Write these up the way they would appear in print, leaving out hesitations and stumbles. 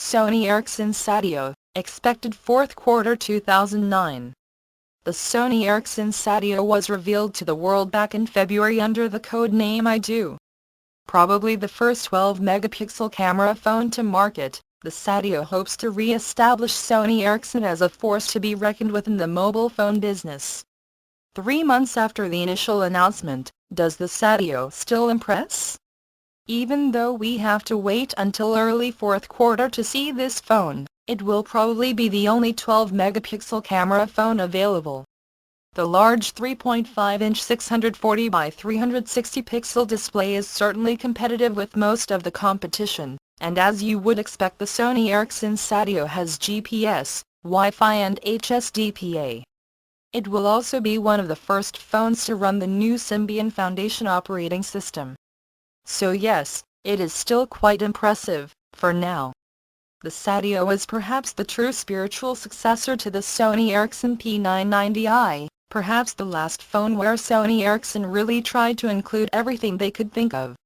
Sony Ericsson Satio, expected fourth quarter 2009. The Sony Ericsson Satio was revealed to the world back in February under the code name I-Do. Probably the first 12-megapixel camera phone to market, the Satio hopes to re-establish Sony Ericsson as a force to be reckoned with in the mobile phone business. 3 months after the initial announcement, does the Satio still impress? Even though we have to wait until early fourth quarter to see this phone, it will probably be the only 12-megapixel camera phone available. The large 3.5-inch 640 by 360 pixel display is certainly competitive with most of the competition, and as you would expect, the Sony Ericsson Satio has GPS, Wi-Fi and HSDPA. It will also be one of the first phones to run the new Symbian Foundation operating system. So yes, it is still quite impressive, for now. The Satio is perhaps the true spiritual successor to the Sony Ericsson P990i, perhaps the last phone where Sony Ericsson really tried to include everything they could think of.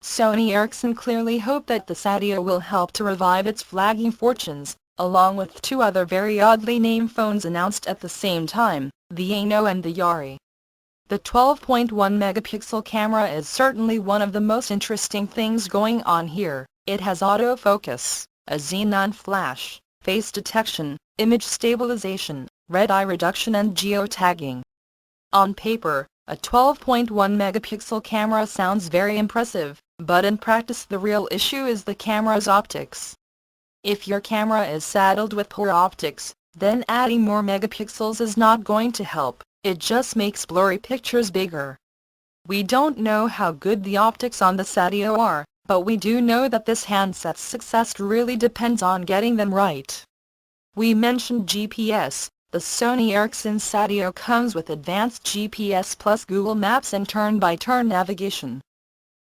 Sony Ericsson clearly hoped that the Satio will help to revive its flagging fortunes, along with 2 other very oddly named phones announced at the same time, the Ano and the Yari. The 12.1-megapixel camera is certainly one of the most interesting things going on here. It has autofocus, a xenon flash, face detection, image stabilization, red eye reduction and geotagging. On paper, a 12.1-megapixel camera sounds very impressive, but in practice the real issue is the camera's optics. If your camera is saddled with poor optics, then adding more megapixels is not going to help. It just makes blurry pictures bigger. We don't know how good the optics on the Satio are, but we do know that this handset's success really depends on getting them right. We mentioned GPS. The Sony Ericsson Satio comes with advanced GPS plus Google Maps and turn-by-turn navigation.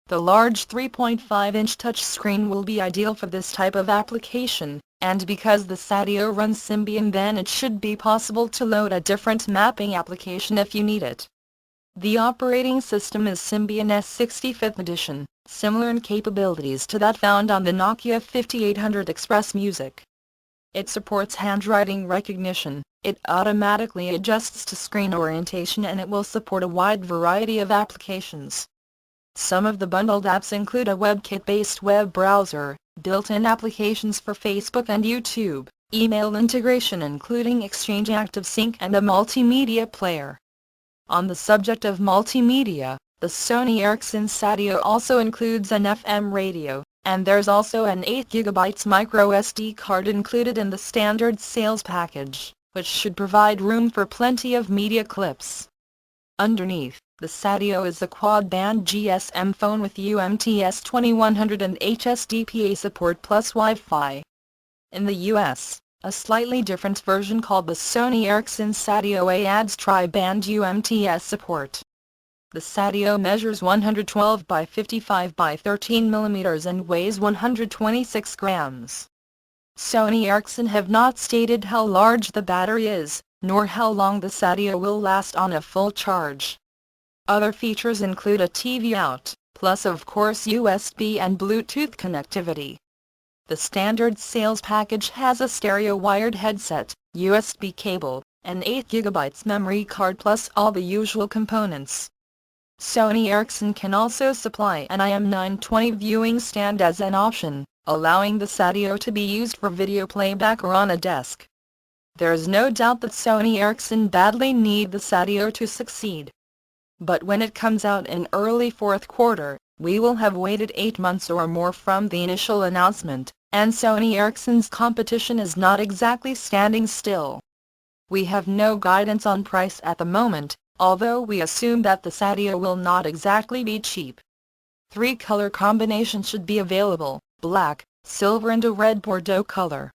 The large 3.5-inch touchscreen will be ideal for this type of application, and because the Satio runs Symbian, then it should be possible to load a different mapping application if you need it. The operating system is Symbian S65th edition, similar in capabilities to that found on the Nokia 5800 Express Music. It supports handwriting recognition, it automatically adjusts to screen orientation, and it will support a wide variety of applications. Some of the bundled apps include a WebKit-based web browser, built-in applications for Facebook and YouTube, email integration including Exchange ActiveSync, and a multimedia player. On the subject of multimedia, the Sony Ericsson Satio also includes an FM radio, and there's also an 8GB microSD card included in the standard sales package, which should provide room for plenty of media clips. Underneath, the Satio is a quad-band GSM phone with UMTS 2100 and HSDPA support plus Wi-Fi. In the US, a slightly different version called the Sony Ericsson Satio A adds tri-band UMTS support. The Satio measures 112 by 55 by 13 mm and weighs 126 grams. Sony Ericsson have not stated how large the battery is, nor how long the Satio will last on a full charge. Other features include a TV out, plus of course USB and Bluetooth connectivity. The standard sales package has a stereo wired headset, USB cable, an 8GB memory card plus all the usual components. Sony Ericsson can also supply an IM920 viewing stand as an option, allowing the Satio to be used for video playback or on a desk. There is no doubt that Sony Ericsson badly need the Satio to succeed. But when it comes out in early fourth quarter, we will have waited 8 months or more from the initial announcement, and Sony Ericsson's competition is not exactly standing still. We have no guidance on price at the moment, although we assume that the Satio will not exactly be cheap. 3 color combinations should be available: black, silver and a red Bordeaux color.